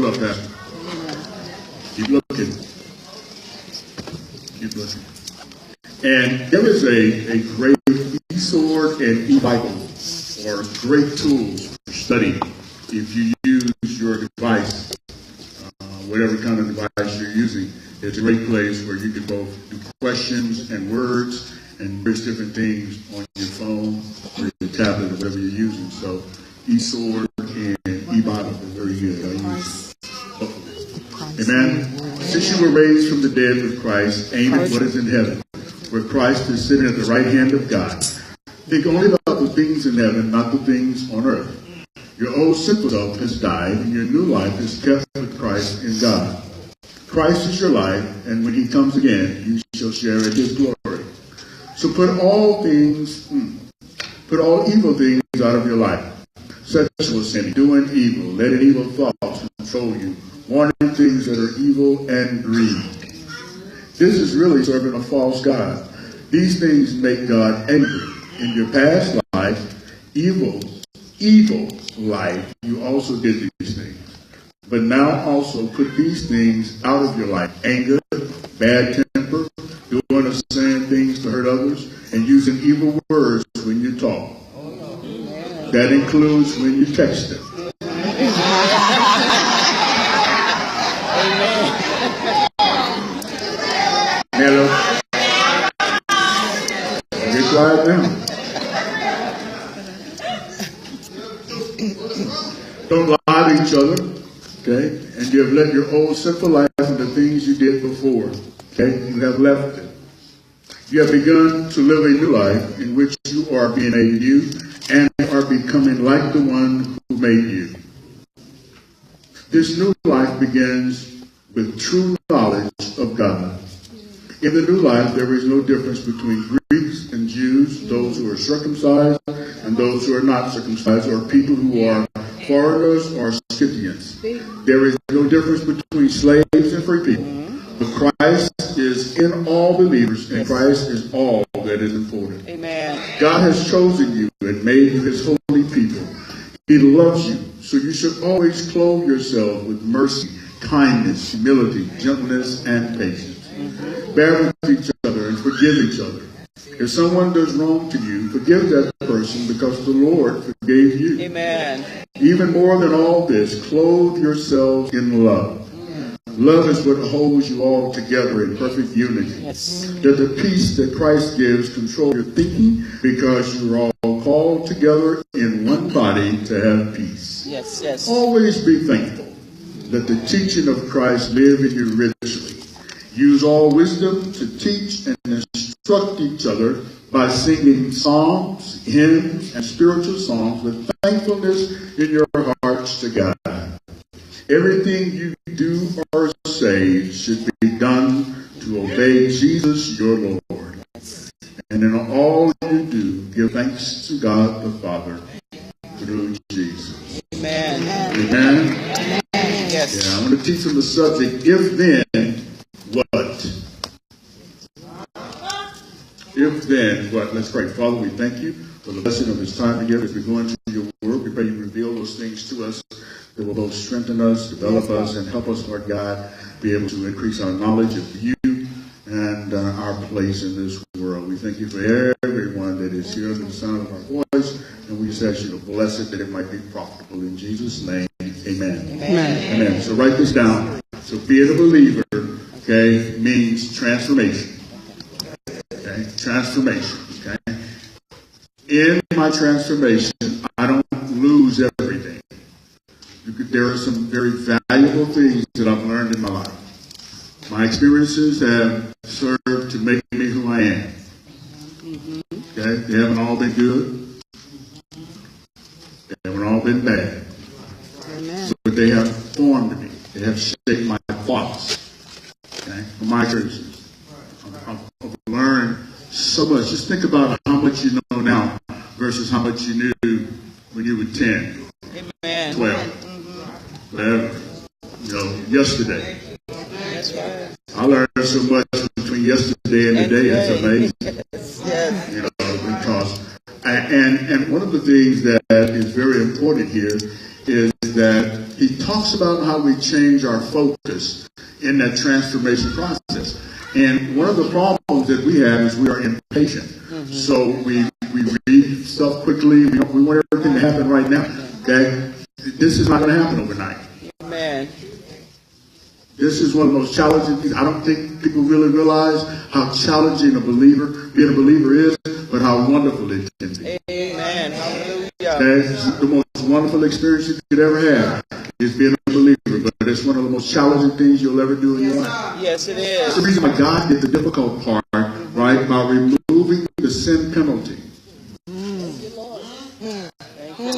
Hold up, Pastor. Keep looking. Keep looking. And there is a great e-sword and e-Bible, or great tools for study if you use your device, whatever kind of device you're using. It's a great place where you can both do questions and words and various different things on your phone or your tablet or whatever you're using. So e-sword and e-Bible are very good. I use it. Amen. Since you were raised from the dead with Christ, aim at what is in heaven, where Christ is sitting at the right hand of God. Think only about the things in heaven, not the things on earth. Your old sinful self has died, and your new life is kept with Christ in God. Christ is your life, and when he comes again, you shall share in his glory. So put all evil things out of your life. Sexual sin, doing evil, letting evil thoughts control you, wanting things that are evil and greed. This is really serving a false God. These things make God angry. In your past life, evil life, you also did these things. But now also put these things out of your life. Anger, bad temper, doing or saying things to hurt others, and using evil words when you talk. That includes when you text them. Hello. Get quiet now. Don't lie to each other, okay? And you have let your old sinful life and the things you did before, okay? You have left it. You have begun to live a new life in which you are being made new and are becoming like the one who made you. This new life begins with true knowledge of God. In the new life, there is no difference between Greeks and Jews, those who are circumcised and those who are not circumcised, or people who are foreigners or Scythians. There is no difference between slaves and free people. But Christ is in all believers, and Christ is all that is important. Amen. God has chosen you and made you his holy people. He loves you, so you should always clothe yourself with mercy, kindness, humility, gentleness, and patience. Bear with each other and forgive each other. If someone does wrong to you, forgive that person because the Lord forgave you. Amen. Even more than all this, clothe yourselves in love. Love is what holds you all together in perfect unity. Yes. Let the peace that Christ gives control your thinking, because you are all called together in one body to have peace. Yes, yes. Always be thankful. Let the teaching of Christ live in you richly. Use all wisdom to teach and instruct each other by singing psalms, hymns, and spiritual songs with thankfulness in your hearts to God. Everything you do or say should be done to obey Jesus your Lord. And in all you do, give thanks to God the Father through Jesus. Amen. Amen. Amen. Yes. Yeah, I want to teach them the subject, if then, what? If then, what? Let's pray. Father, we thank you for the blessing of this time together as we go into your word. We pray you reveal those things to us that will both strengthen us, develop us, and help us, Lord God, be able to increase our knowledge of you and our place in this world. We thank you for everyone that is here under the sound of our voice, and we just ask you to bless it that it might be profitable. In Jesus' name, amen. Amen. Amen. So write this down. So being a believer, okay, means transformation. Okay, transformation. Okay. In my transformation, I don't lose everything. There are some very valuable things that I've learned in my life. My experiences have served to make me who I am. Okay, they haven't all been good. They haven't all been bad. So, but they have formed me. They have shaped my thoughts. Okay, from my experiences. I've learned so much. Just think about how much you know now versus how much you knew when you were 10, Amen. 12, whatever. You know, yesterday. That's right. I learned so much between yesterday and today. It's amazing. Yes. You know, because and one of the things that is very important here is that he talks about how we change our focus in that transformation process. And one of the problems that we have is we are impatient. So we read stuff quickly. We want everything to happen right now. Okay? This is not going to happen overnight. Amen. This is one of the most challenging things. I don't think people really realize how challenging being a believer is, but how wonderful it can be. Amen. Hallelujah. Okay? The most wonderful experience you could ever have is being a believer, but it's one of the most challenging things you'll ever do in your life. Yes, it is. That's the reason why God did the difficult part, right, by removing the sin penalty.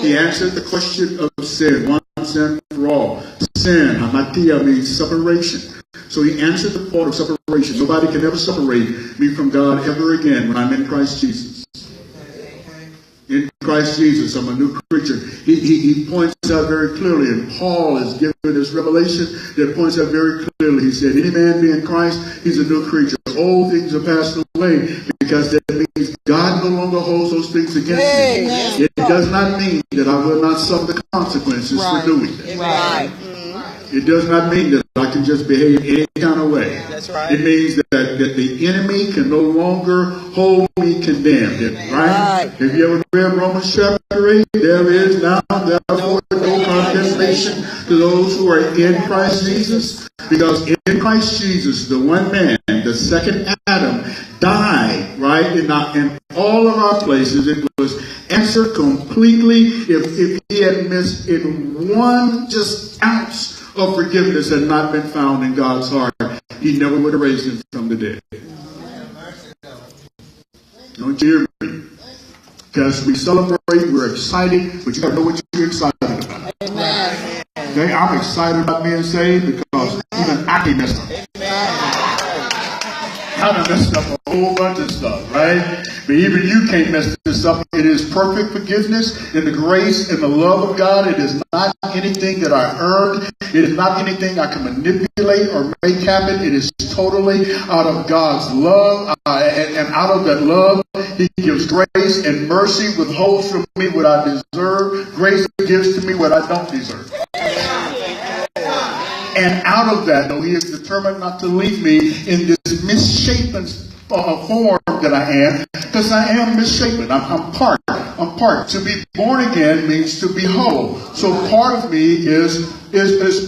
He answered the question of sin, once and for all. Sin, hamatia, means separation. So he answered the point of separation. Nobody can ever separate me from God ever again when I'm in Christ Jesus. In Christ Jesus, I'm a new creature. He points out very clearly, and Paul is giving this revelation that points out very clearly. He said, any man be in Christ, he's a new creature. Old things are passed away, because that means God no longer holds those things against me. It does not mean that I will not suffer the consequences for doing it. Right. It does not mean that I can just behave any kind of way. That's right. It means that the enemy can no longer hold me condemned. Right? Have you ever read Romans chapter 8? There is now, therefore, no condemnation to those who are in Christ Jesus. Because in Christ Jesus, the one man, the second Adam, died, right? In all of our places. It was answered completely. If he had missed in one just ounce of forgiveness had not been found in God's heart, he never would have raised him from the dead. Don't you hear me? Because we celebrate, we're excited, but you got to know what you're excited about. Amen. Okay, I'm excited about being saved because even I can mess up. I done messed up a whole bunch of stuff, right? But even you can't mess this up. It is perfect forgiveness and the grace and the love of God. It is not anything that I earned. It is not anything I can manipulate or make happen. It is totally out of God's love. And out of that love, he gives grace and mercy, withholds from me what I deserve. Grace gives to me what I don't deserve. And out of that, though, he is determined not to leave me in this misshapen form that I am, because I am misshapen. I'm part. To be born again means to be whole. So part of me is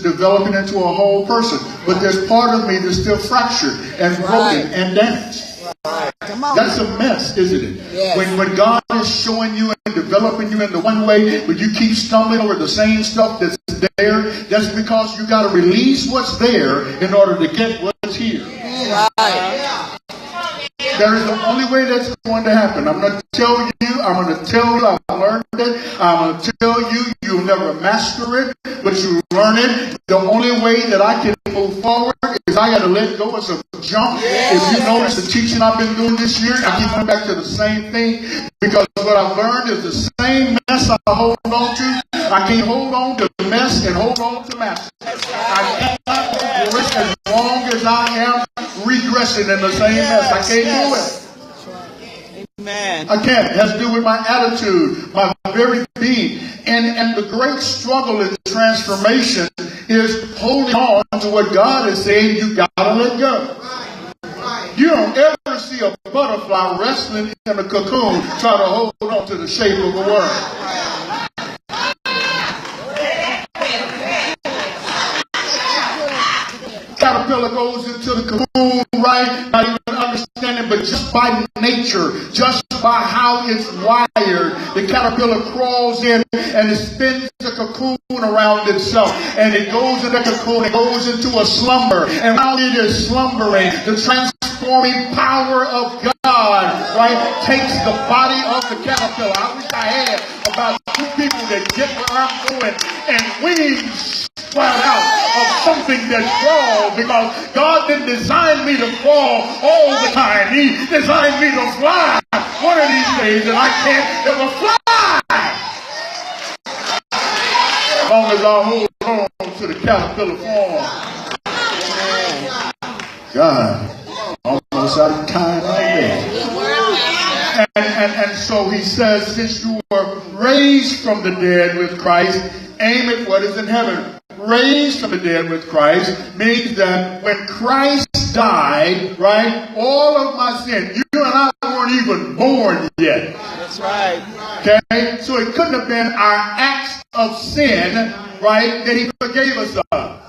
developing into a whole person. But there's part of me that's still fractured and broken and damaged. That's a mess, isn't it? Yes. When God is showing you and developing you in the one way, but you keep stumbling over the same stuff that's there, that's because you got to release what's there in order to get what's here. Right. There is the only way that's going to happen. I'm going to tell you, I've learned it. I'm going to tell you, you'll never master it, but you learn it. The only way that I can move forward is I got to let go of some junk. If you notice the teaching I've been doing this year, I keep going back to the same thing, because what I've learned is the same mess I hold on to. I can't hold on to the mess and hold on to master. I cannot progress as long as I am regressing in the same mess. I can't do it. Amen. I can't. It has to do with my attitude, my very being. And the great struggle in transformation is holding on to what God is saying you got to let go. You don't ever see a butterfly wrestling in a cocoon trying to hold on to the shape of a worm. Caterpillar goes into the cocoon, right? Not even understanding, but just by nature, just by how it's wired, the caterpillar crawls in and it spins the cocoon around itself, and it goes in the cocoon, it goes into a slumber, and while it is slumbering, the transforming power of God, right, takes the body of the caterpillar. I wish I had about 2 people that get where I'm going, and wings sprout out of something that crawls, because God didn't design me to crawl all the time. He designed me to fly one of these days, and I can't ever fly as long as I hold on to the caterpillar form. God, almost out of time right there. And so he says, since you were raised from the dead with Christ, aim at what is in heaven, raised from the dead with Christ means that when Christ died, right, all of my sin, you and I weren't even born yet. That's right. Okay? So it couldn't have been our acts of sin, right, that he forgave us of.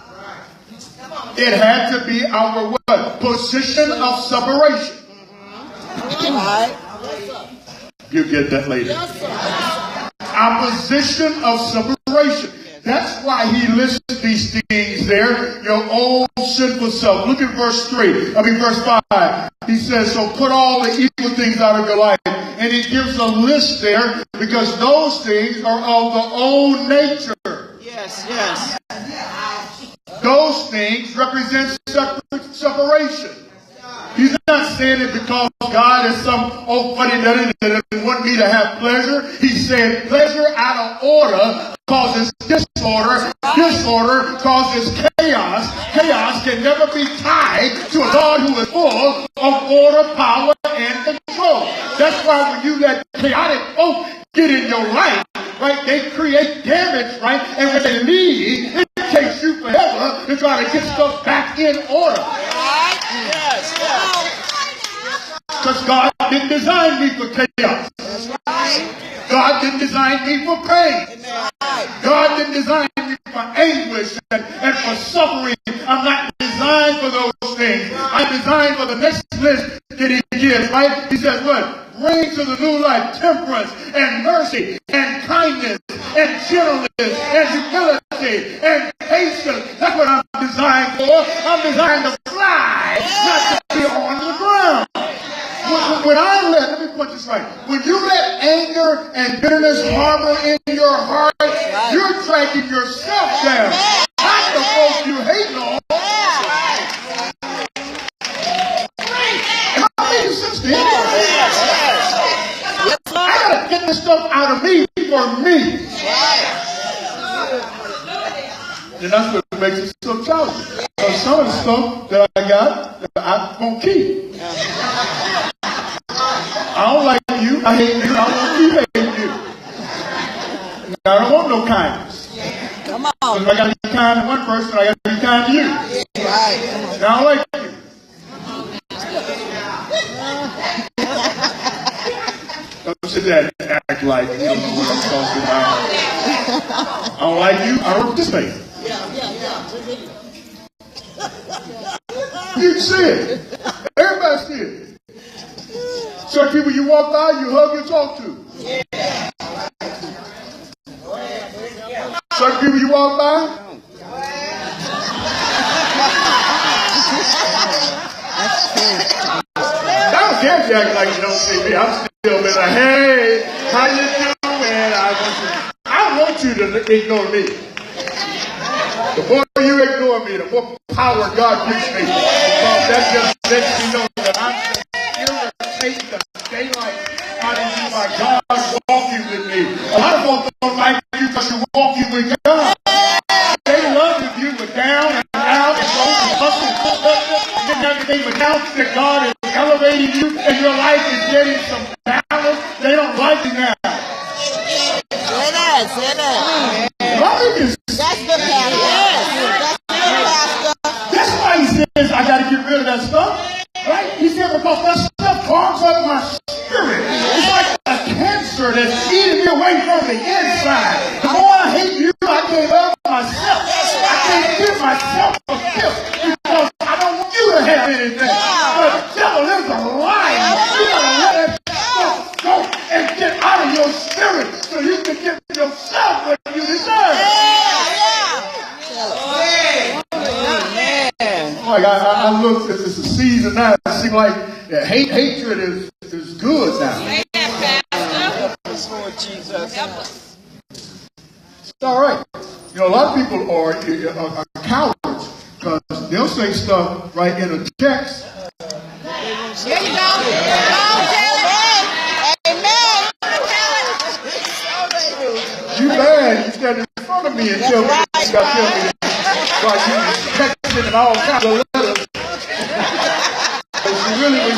It had to be our what? Position of separation. Right. You get that later. Our position of separation. That's why he lists these things there. Your old sinful self. Look at verse 5. He says, so put all the evil things out of your life. And he gives a list there because those things are of the old nature. Yes, yes. Those things represent separation. He's not saying it because God is some old buddy that doesn't want me to have pleasure. He's saying pleasure out of order causes disorder. Disorder causes chaos. Chaos can never be tied to a God who is full of order, power, and control. That's why when you let chaotic folk get in your life, right, they create damage, right? And when they leave, it takes you forever to try to get stuff back in order. Yes, yes. Because God didn't design me for chaos. God didn't design me for pain. God didn't design me for anguish and for suffering. I'm not designed for those things. I'm designed for the next list that he gives, right? He says what? Bring to the new life temperance and mercy and kindness and gentleness and humility and patience. That's what I'm designed for. I'm designed to fly, not to be on the ground. Let me put this right. When you let anger and bitterness harbor in your heart, you're dragging yourself down. Not the folks you hate on. Am I making sense to you? I gotta get this stuff out of me for me. And that's what makes it so challenging. Because some of the stuff that I got, I won't keep. I don't like you. I hate you. I want to keep hating you. I don't want no kindness. Come on. Because I got to be kind to one person, I got to be kind to you. Right. I don't like you. Don't sit there and act like you don't know what I'm talking about. I don't like you. I don't participate. You can see it. Everybody see it. Certain people you walk by, you hug and talk to. Certain people you walk by, I don't care if you act like you don't see me. I'm still be like, hey, how you doing? I want you to ignore me. The more you ignore me, the more power God gives me. Because that just lets me know that I'm irritating the daylight out of you by God walking with me. A lot of folks don't like you because you're walking with God. They love if you were down and out and broke and busted and cooked up and didn't have anything, but now that God is elevating you and your life is getting some balance, they don't like you now. Say that. That's the pastor. Yes. That's the pastor. That's why he says I got to get rid of that stuff. Right? He said because that stuff clogs up my spirit. It's like a cancer that's eating me away from the inside. The more I hate you, I can't love myself. I can't give myself a gift because I don't want you to have anything. But the devil is a liar. You gotta let that stuff go and get out of your spirit so you can give yourself what you deserve. Like I look, it's a season now. It seems like hatred is good now. Lord Jesus. It's all right. You know, a lot of people are cowards because they'll say stuff right in a text. Here you go. Amen. You bad. You stand in front of me and tell me you got to tell me that. Like you texting and all kinds of letters. But she really was